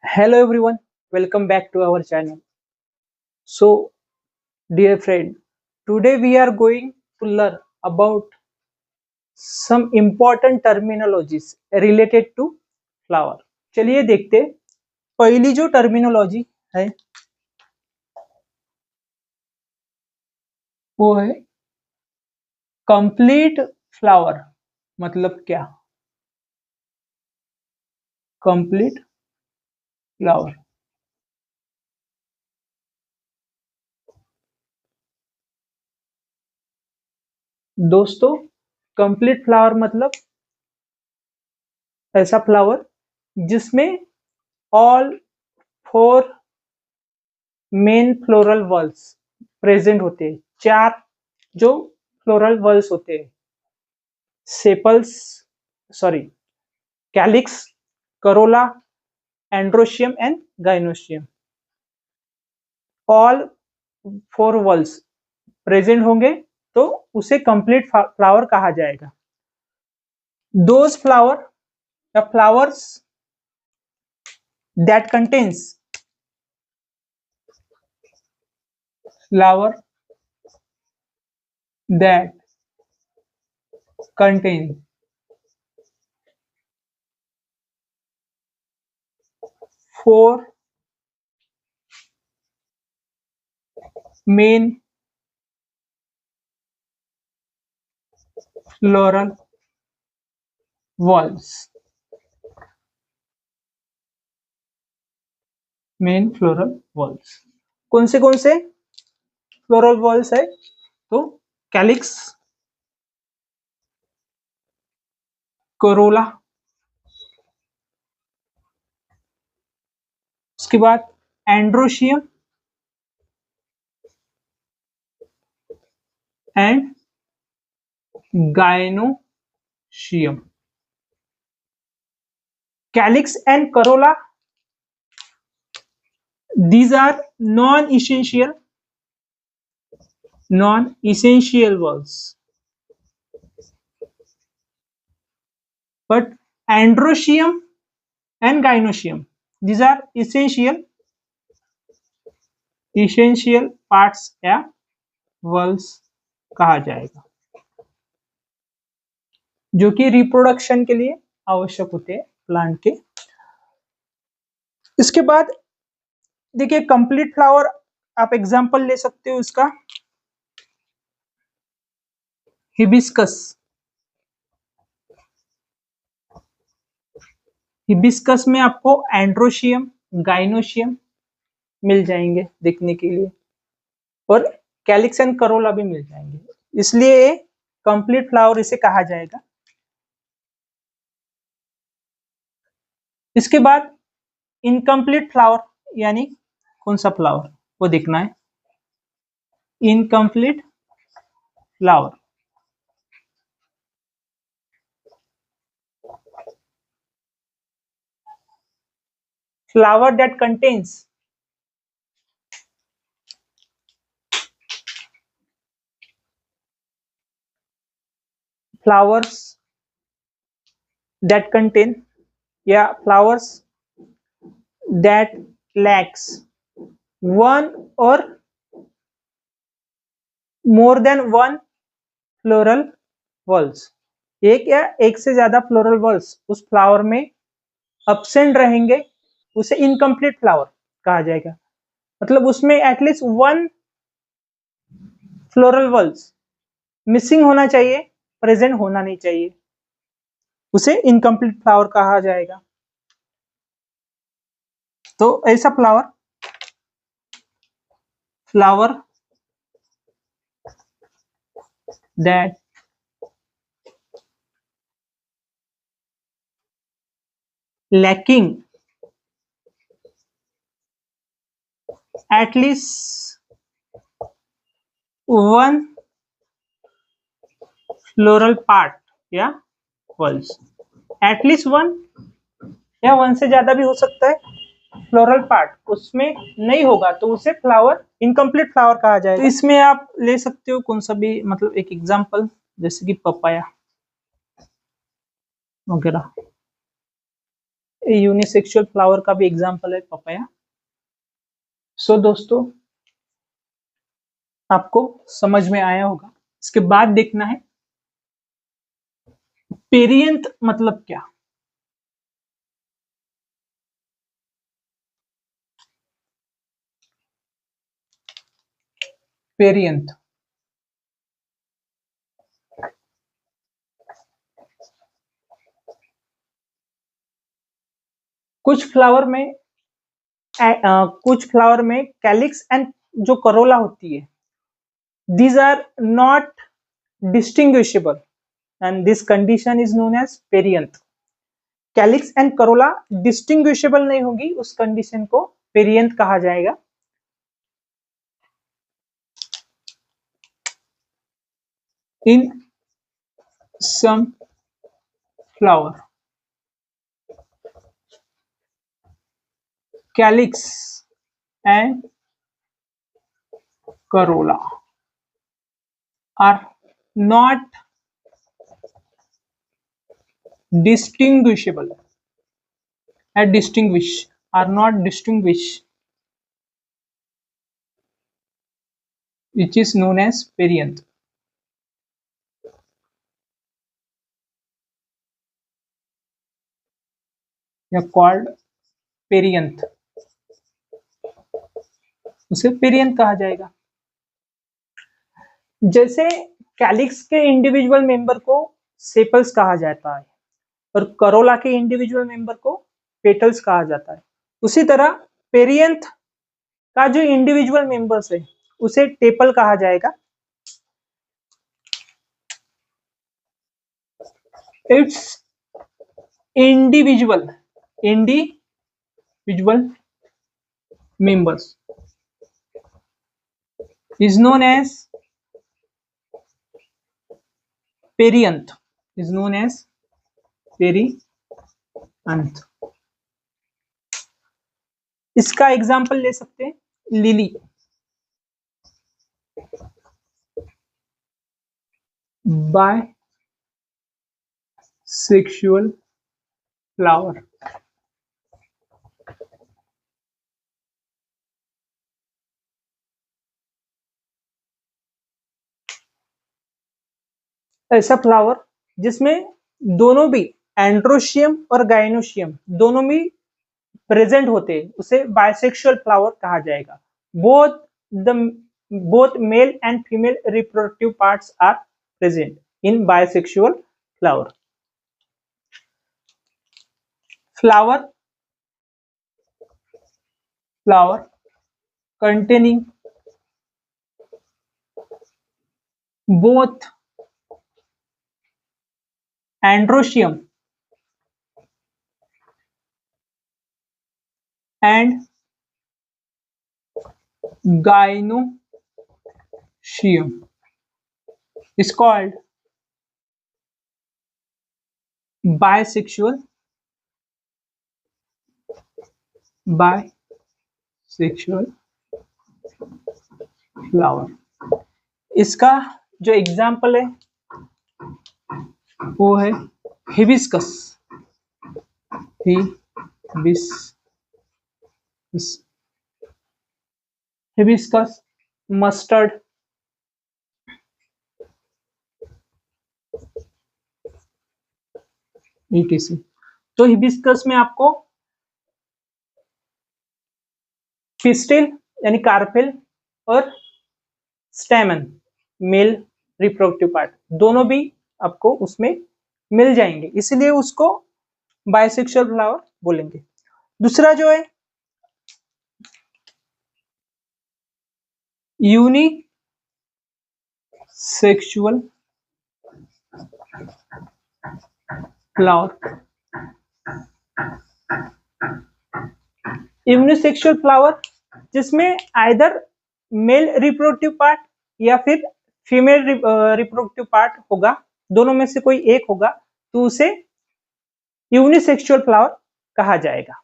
Hello everyone, welcome back to our channel. So, dear friend, today we are going to learn about some important terminologies related to flower. चलिए देखते हैं। पहली जो terminology है वो है कंप्लीट फ्लावर। मतलब क्या? Complete flower. दोस्तों, कंप्लीट फ्लावर मतलब ऐसा फ्लावर जिसमें all four main floral whorls present होते हैं। चार जो फ्लोरल वल्स होते हैं, sepals, sorry, calyx, corolla, androecium and gynoecium, all four whorls present होंगे तो उसे कंप्लीट फ्लावर कहा जाएगा। Those flower, the flowers that contains flower that contain four main floral whorls. Main floral whorls कौन से floral walls है? तो calyx, Corolla, उसके बाद androecium and gynoecium. Calyx and Corolla, these are non-essential words, but androecium and gynoecium, these are essential parts या whorls कहा जाएगा, जो कि रिप्रोडक्शन के लिए आवश्यक होते हैं प्लांट के। इसके बाद देखिए, कंप्लीट फ्लावर आप एग्जांपल ले सकते हो इसका, हिबिस्कस। हिबिस्कस में आपको एंड्रोशियम, गाइनोशियम मिल जाएंगे देखने के लिए, और कैलिक्स एंड करोला भी मिल जाएंगे, इसलिए कंप्लीट फ्लावर इसे कहा जाएगा। इसके बाद इनकम्प्लीट फ्लावर, यानी कौन सा फ्लावर वो देखना है। Incomplete flower, flower that contains flowers that contain, yeah, flowers that lacks one or more than one floral whorls, एक या एक से ज्यादा फ्लोरल वॉल्स उस फ्लावर में अब्सेंट रहेंगे, उसे इनकम्प्लीट फ्लावर कहा जाएगा। मतलब उसमें at least one floral walls missing होना चाहिए, प्रेजेंट होना नहीं चाहिए, उसे इनकम्प्लीट फ्लावर कहा जाएगा। तो ऐसा flower that lacking at least one floral part या वॉल्स, एटलीस्ट वन या वन से ज्यादा भी हो सकता है, फ्लोरल पार्ट उसमें नहीं होगा तो उसे फ्लावर, इनकम्प्लीट फ्लावर कहा जाएगा। तो इसमें आप ले सकते हो कौन सा भी, मतलब एक एग्जांपल जैसे कि पपाया वगैरह। यूनिसेक्सुअल फ्लावर का भी एग्जांपल है पपाया। सो दोस्तों, आपको समझ में आया होगा। इसके बाद देखना है पेरियंथ मतलब क्या। पेरियंथ कुछ फ्लावर में कैलिक्स एंड जो करोला होती है, these are not distinguishable and this condition is known as perianth। Calyx and corolla distinguishable नहीं होगी, उस कंडीशन को पेरियंथ कहा जाएगा। In some flower calyx and corolla are not distinguishable and distinguished, which is known as perianth। या called perianth, उसे perianth कहा जाएगा। जैसे कैलिक्स के इंडिविजुअल मेंबर को सेपल्स कहा जाता है और करोला के इंडिविजुअल मेंबर को पेटल्स कहा जाता है, उसी तरह पेरियंथ का जो इंडिविजुअल मेंबर्स है उसे टेपल कहा जाएगा। It's individual members is known as perianth, इसका एग्जाम्पल ले सकते हैं लिली, बायसेक्सुअल फ्लावर। ऐसा फ्लावर जिसमें दोनों भी एंड्रोशियम और गाइनोशियम दोनों भी प्रेजेंट होते हैं, उसे बायसेक्सुअल फ्लावर कहा जाएगा। Both male and female reproductive parts are present in bisexual flower. Flower containing both androecium and gynoecium is called bisexual flower. इसका जो एग्जाम्पल है वो है हिबिस्कस, मस्टर्ड, etc। तो हिबिस्कस में आपको पिस्टिल यानी कार्पेल और स्टेमन मेल रिप्रोडक्टिव पार्ट दोनों भी आपको उसमें मिल जाएंगे, इसलिए उसको बायसेक्सुअल फ्लावर बोलेंगे। दूसरा जो है यूनिसेक्सुअल फ्लावर। यूनिसेक्सुअल फ्लावर जिसमें आइदर मेल रिप्रोडक्टिव पार्ट या फिर फीमेल रिप्रोडक्टिव पार्ट होगा, दोनों में से कोई एक होगा, तो उसे यूनिसेक्सुअल फ्लावर कहा जाएगा।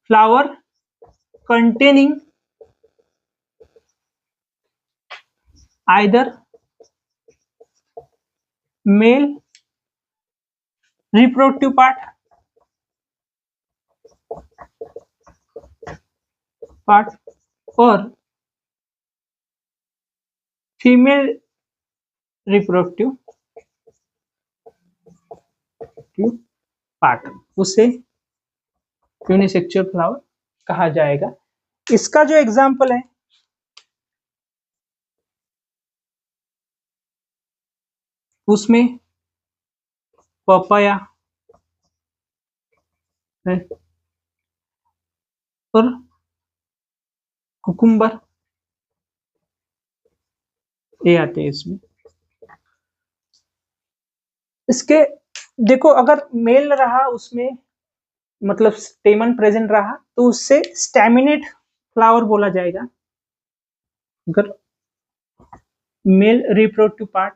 Flower containing either male reproductive part or female reproductive part, उसे यूनिसेक्सुअल फ्लावर कहा जाएगा। इसका जो एग्जाम्पल है उसमें पपाया है और कुकुम्बर ये आते हैं इसमें। इसके देखो अगर मेल रहा उसमें मतलब स्टेमन प्रेजेंट रहा तो उससे स्टैमिनेट फ्लावर बोला जाएगा। अगर मेल रिप्रोडक्टिव पार्ट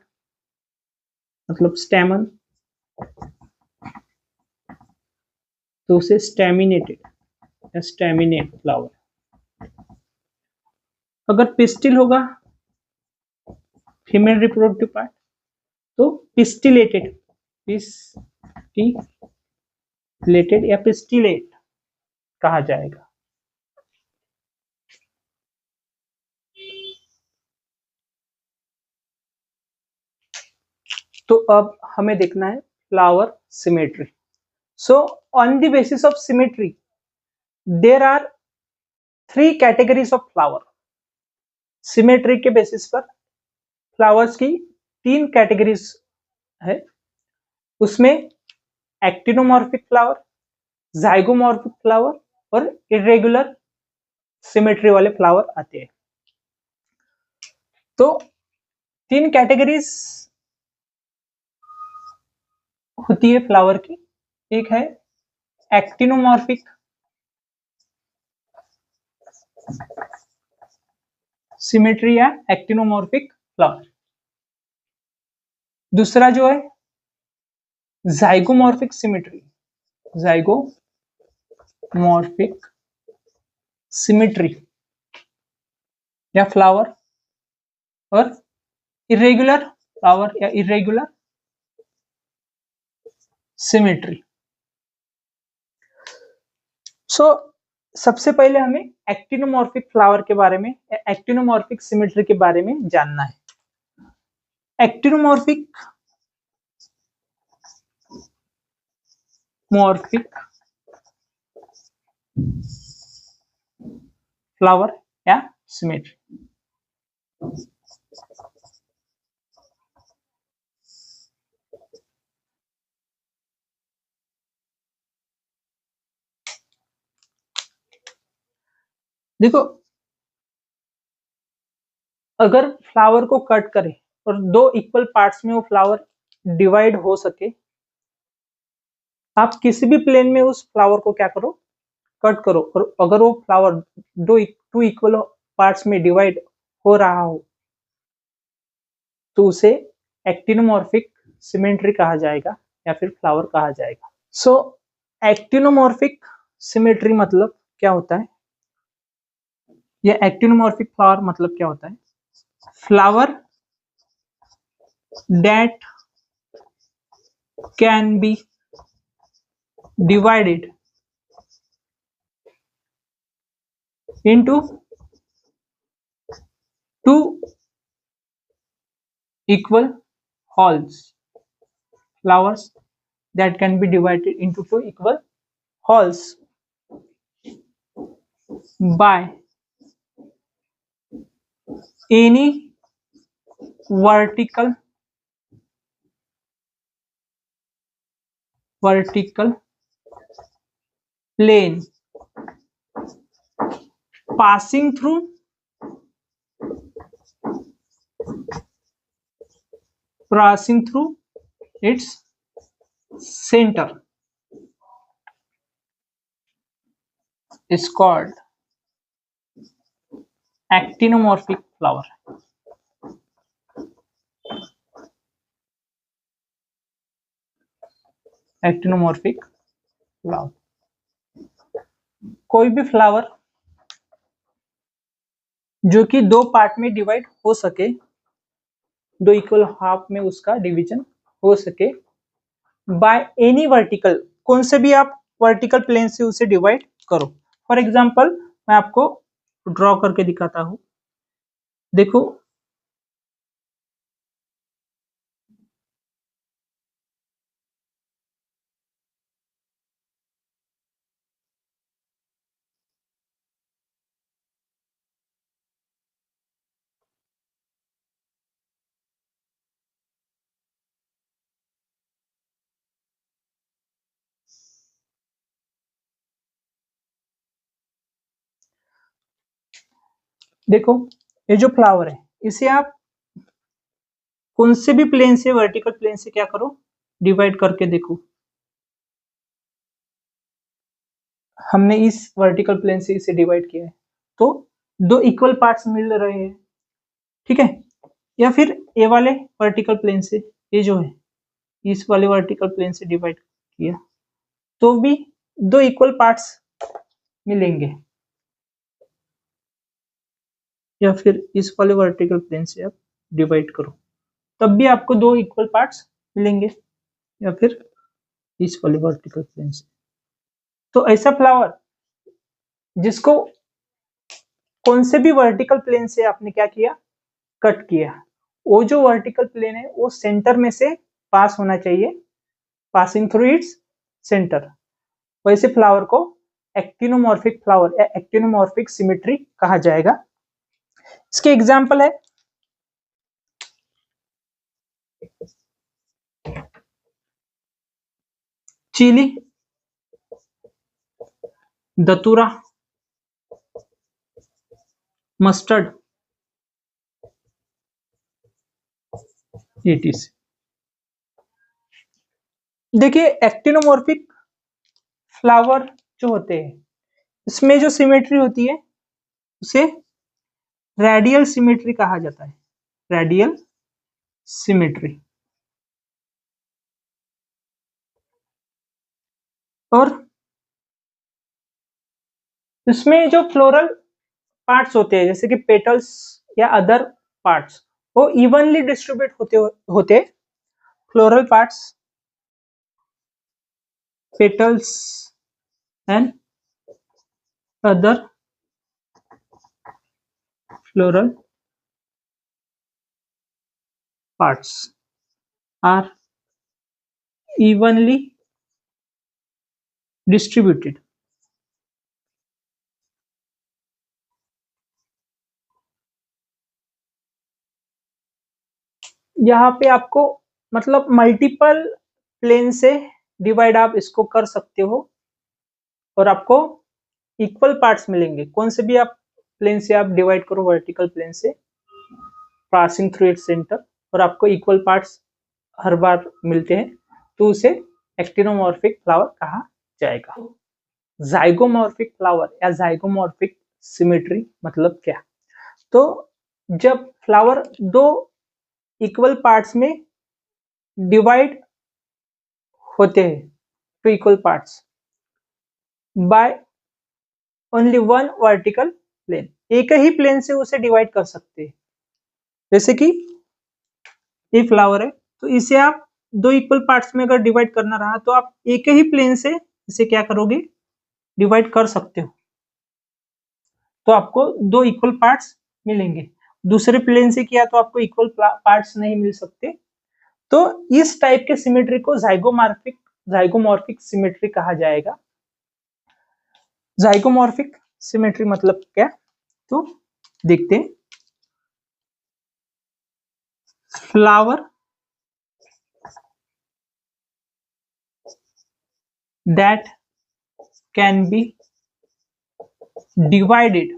मतलब स्टेमन तो उसे स्टैमिनेटेड या स्टैमिनेट फ्लावर। अगर पिस्टिल होगा फीमेल रिप्रोडक्टिव पार्ट तो पिस्टिलेटेड या पिस्टिलेट कहा जाएगा। तो अब हमें देखना है flower symmetry. So on the basis of symmetry there are 3 categories of flower. Symmetry के बेसिस पर फ्लावर्स की 3 कैटेगरीज है। उसमें एक्टिनोमॉर्फिक फ्लावर, जाइगोमॉर्फिक फ्लावर और इरेगुलर सिमेट्री वाले फ्लावर आते हैं। तो 3 कैटेगरीज होती है फ्लावर की। एक है एक्टिनोमॉर्फिक सिमेट्री या एक्टिनोमॉर्फिक फ्लावर। दूसरा जो है जाइगोमॉर्फिक सिमेट्री, जाइगोमॉर्फिक सिमेट्री या फ्लावर, और इरेगुलर फ्लावर या इरेगुलर सिमेट्री। सो सबसे पहले हमें एक्टिनोमॉर्फिक फ्लावर के बारे में या एक्टिनोमॉर्फिक सिमेट्री के बारे में जानना है। एक्टिनोमॉर्फिक फ्लावर या सिमेट्री। देखो अगर फ्लावर को कट करें और 2 इक्वल पार्ट्स में वो फ्लावर डिवाइड हो सके, आप किसी भी प्लेन में उस फ्लावर को क्या करो, कट करो, और अगर वो फ्लावर 2 इक्वल पार्ट्स में डिवाइड हो रहा हो तो उसे एक्टिनोमॉर्फिक सिमेट्री कहा जाएगा या फिर फ्लावर कहा जाएगा। सो एक्टिनोमॉर्फिक सिमेट्री मतलब क्या होता है या एक्टिनोमॉर्फिक फ्लावर मतलब क्या होता है? Flower that can be divided into 2 equal wholes. Flowers that can be divided into 2 equal wholes by any vertical plane passing through its center is called actinomorphic flower. Actinomorphic flower कोई भी flower जो कि 2 part में divide हो सके दो equal half में उसका डिवीजन हो सके बाय एनी वर्टिकल, कौन से भी आप वर्टिकल प्लेन से उसे डिवाइड करो। फॉर एग्जांपल मैं आपको ड्रॉ करके दिखाता हूं। देखो देखो ये जो फ्लावर है इसे आप कौन से भी प्लेन से, वर्टिकल प्लेन से क्या करो, डिवाइड करके देखो। हमने इस वर्टिकल प्लेन से इसे डिवाइड किया है तो दो इक्वल पार्ट्स मिल रहे हैं, ठीक है। या फिर ये वाले वर्टिकल प्लेन से, ये जो है इस वाले वर्टिकल प्लेन से डिवाइड किया तो भी दो इक्वल पार्ट्स मिलेंगे। या फिर इस वाले वर्टिकल प्लेन से आप डिवाइड करो तब भी आपको दो इक्वल पार्ट्स मिलेंगे। या फिर इस वाले वर्टिकल प्लेन से, तो ऐसा फ्लावर जिसको कौन से भी वर्टिकल प्लेन से आपने क्या किया, कट किया, वो जो वर्टिकल प्लेन है वो सेंटर में से पास होना चाहिए, पासिंग थ्रू इट्स सेंटर। वैसे फ्लावर को एक्टिनोमॉर्फिक फ्लावर या एक्टिनोमॉर्फिक सिमेट्री कहा जाएगा। इसके एग्जाम्पल है चिली, दतूरा, मस्टर्ड, etc। देखिए एक्टिनोमॉर्फिक फ्लावर जो होते हैं इसमें जो सिमेट्री होती है उसे रेडियल सिमेट्री कहा जाता है, रेडियल सिमेट्री। और इसमें जो फ्लोरल पार्ट्स होते हैं जैसे कि पेटल्स या अदर पार्ट्स वो इवनली डिस्ट्रीब्यूट होते floral parts, petals and other floral parts are evenly distributed। यहाँ पे आपको मतलब मल्टीपल प्लेन से डिवाइड आप इसको कर सकते हो और आपको इक्वल पार्ट्स मिलेंगे। कौन से भी आप प्लेन से आप डिवाइड करो वर्टिकल प्लेन से पासिंग थ्रू इट्स सेंटर और आपको इक्वल पार्ट्स हर बार मिलते हैं तो उसे एक्टिनोमॉर्फिक फ्लावर कहा जाएगा। जाइगोमॉर्फिक फ्लावर या जाइगोमॉर्फिक सिमेट्री मतलब क्या, तो जब फ्लावर दो इक्वल पार्ट्स में डिवाइड होते हैं two equal parts by only one vertical plane, एक ही प्लेन से उसे डिवाइड कर सकते हैं। जैसे कि ये फ्लावर है तो इसे आप दो इक्वल पार्ट्स में अगर डिवाइड करना रहा तो आप एक ही प्लेन से इसे क्या करोगे, डिवाइड कर सकते हो तो आपको दो इक्वल पार्ट्स मिलेंगे। दूसरे प्लेन से किया तो आपको इक्वल पार्ट्स नहीं मिल सकते। तो इस टाइप के सिमेट्री को जाइगोमॉर्फिक सिमेट्री कहा जाएगा। जाइगोमॉर्फिक सिमेट्री मतलब क्या, तो देखते हैं। Flower that can be divided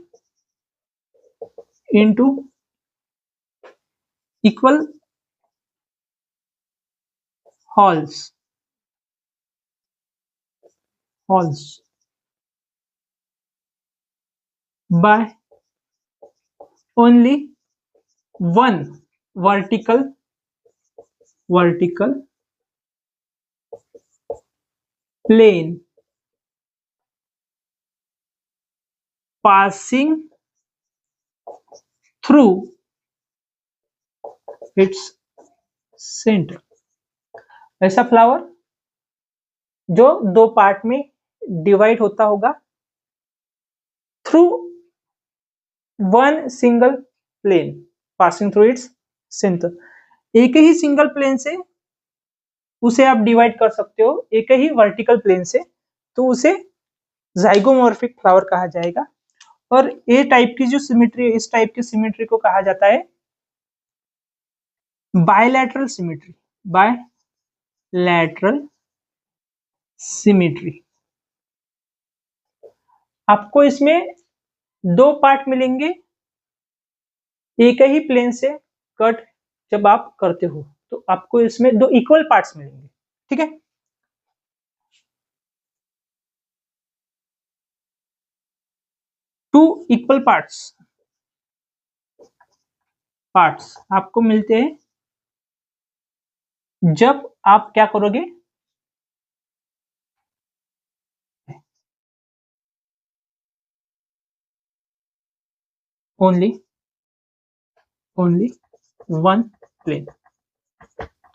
into equal halves by only one vertical plane passing through its centre. ऐसा फ्लावर जो दो पार्ट में डिवाइड होता होगा through one single plane passing through its centre. एक ही सिंगल प्लेन से उसे आप डिवाइड कर सकते हो, एक ही वर्टिकल प्लेन से, तो उसे जाइगोमॉर्फिक फ्लावर कहा जाएगा। और ए टाइप की जो सिमेट्री है, इस टाइप की सिमेट्री को कहा जाता है बायलैटरल सिमेट्री। Bilateral symmetry. आपको इसमें दो पार्ट मिलेंगे एक ही प्लेन से कट जब आप करते हो, तो आपको इसमें दो इक्वल पार्ट्स मिलेंगे। ठीक है, टू इक्वल पार्ट्स आपको मिलते हैं जब आप क्या करोगे, ओनली वन प्लेन।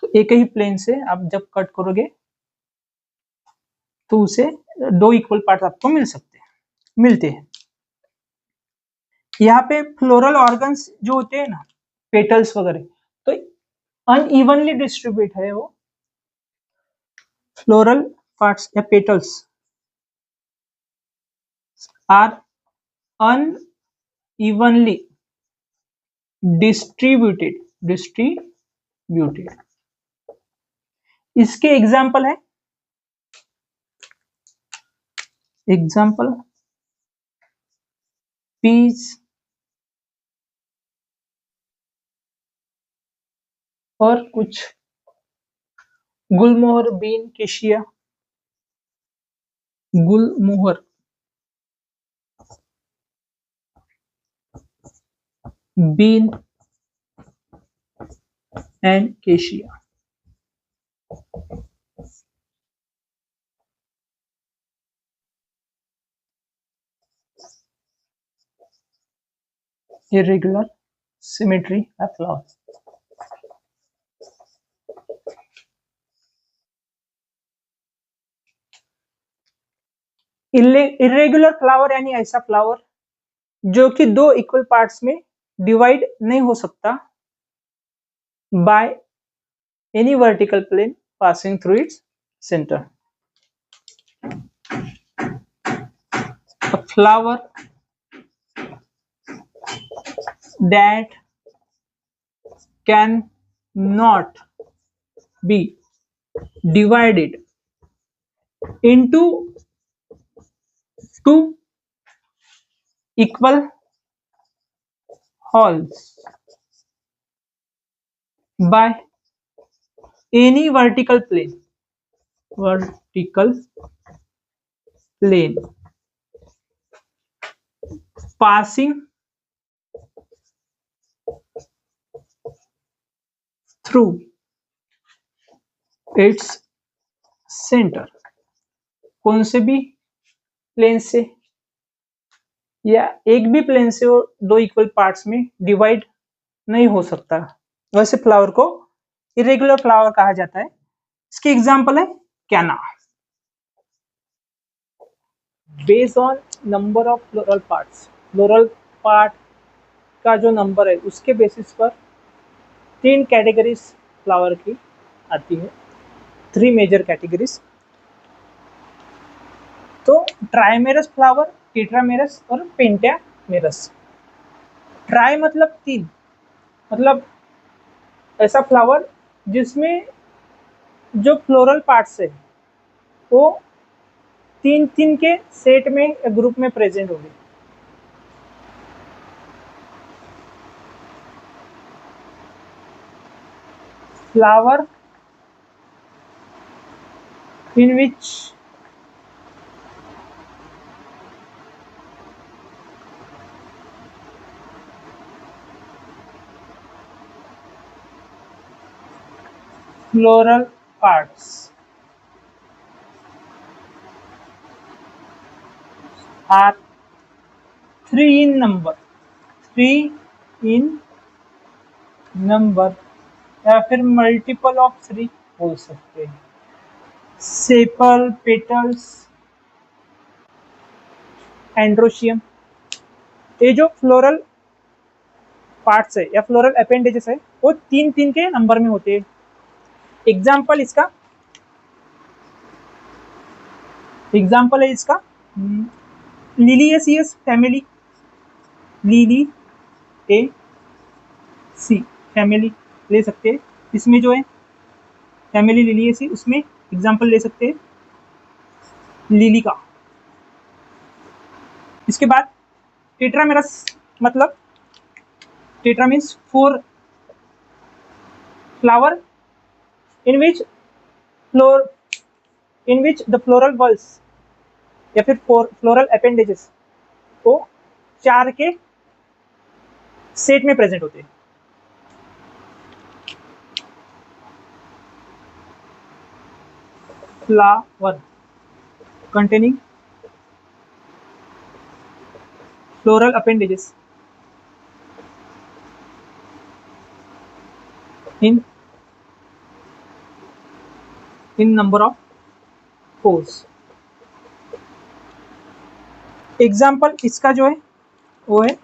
तो एक ही प्लेन से आप जब कट करोगे तो उसे दो इक्वल पार्ट आपको मिलते हैं। यहाँ पे फ्लोरल ऑर्गन्स जो होते हैं ना, पेटल्स वगैरह, तो अनइवनली डिस्ट्रीब्यूट है वो फ्लोरल पार्ट्स या पेटल्स आर unevenly distributed। इसके एग्जाम्पल है, पीस और कुछ gulmohar, bean, cassia, gulmohar, bean and cassia. irregular symmetry of flowers। Irregular flower यानी ऐसा फ्लावर जो कि दो इक्वल पार्ट्स में डिवाइड नहीं हो सकता by any vertical plane passing through its centre. A flower that can not be divided into two equal wholes by any vertical plane passing through its center। कौन से भी प्लेन से या एक भी प्लेन से वो दो इक्वल पार्ट्स में डिवाइड नहीं हो सकता, वैसे फ्लावर को इरेगुलर फ्लावर कहा जाता है। इसके एग्जांपल है कैना। Based on number of floral parts, floral part का जो नंबर है उसके बेसिस पर तीन कैटेगरीज फ्लावर की आती है, थ्री मेजर कैटेगरीज। तो ट्राइमेरस फ्लावर, टेट्रामेरस और पेंटामेरस। ट्राई मतलब तीन, मतलब ऐसा फ्लावर जिसमें जो फ्लोरल पार्ट्स है वो तीन तीन के सेट में ग्रुप में प्रेजेंट होंगे। Flower in which floral parts are three in number या फिर मल्टीपल ऑफ 3 बोल सकते हैं। सेपल, पेटल्स, एंड्रोशियम, ये जो फ्लोरल पार्ट्स है या फ्लोरल अपेंडेजेस है वो 3-3 के नंबर में होते हैं। एग्जाम्पल है इसका लिलिएसियस फैमिली, लिली ए सी फैमिली ले सकते हैं। इसमें जो है फैमिली लिलिएसी, उसमें एग्जाम्पल ले सकते हैं लिली का। इसके बाद टेट्रामेरस, मतलब tetra means 4 flower in which the floral bulbs या फिर फ्लोरल अपेंडेजेस वो 4 के सेट में प्रेजेंट होते हैं। Flower containing floral appendages in number of 4। Example इसका जो है वो है,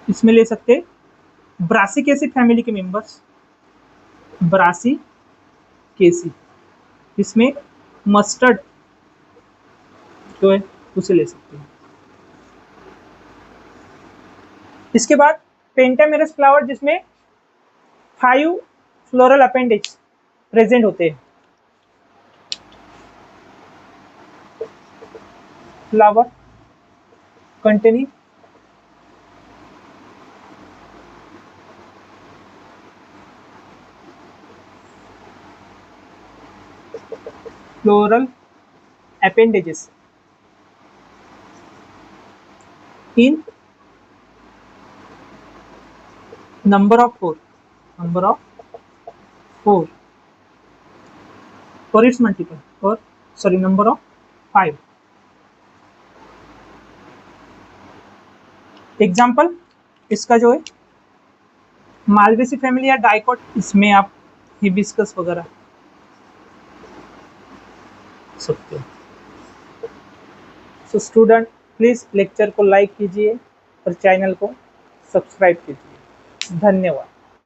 इसमें ले सकते हैं ब्रासिकेसी फैमिली के मेंबर्स, ब्रासिकेसी, इसमें मस्टर्ड जो है उसे ले सकते हैं। इसके बाद पेंटामेरस फ्लावर जिसमें 5 फ्लोरल अपेंडेज प्रेजेंट होते हैं। Flower containing floral appendages in number of 4 or its multiple, or sorry number of 5। Example इसका जो है मालवेसी फैमिली या डाइकोट, इसमें आप हिबिस्कस वगैरह सकते हो। सो स्टूडेंट प्लीज लेक्चर को लाइक कीजिए और चैनल को सब्सक्राइब कीजिए। धन्यवाद।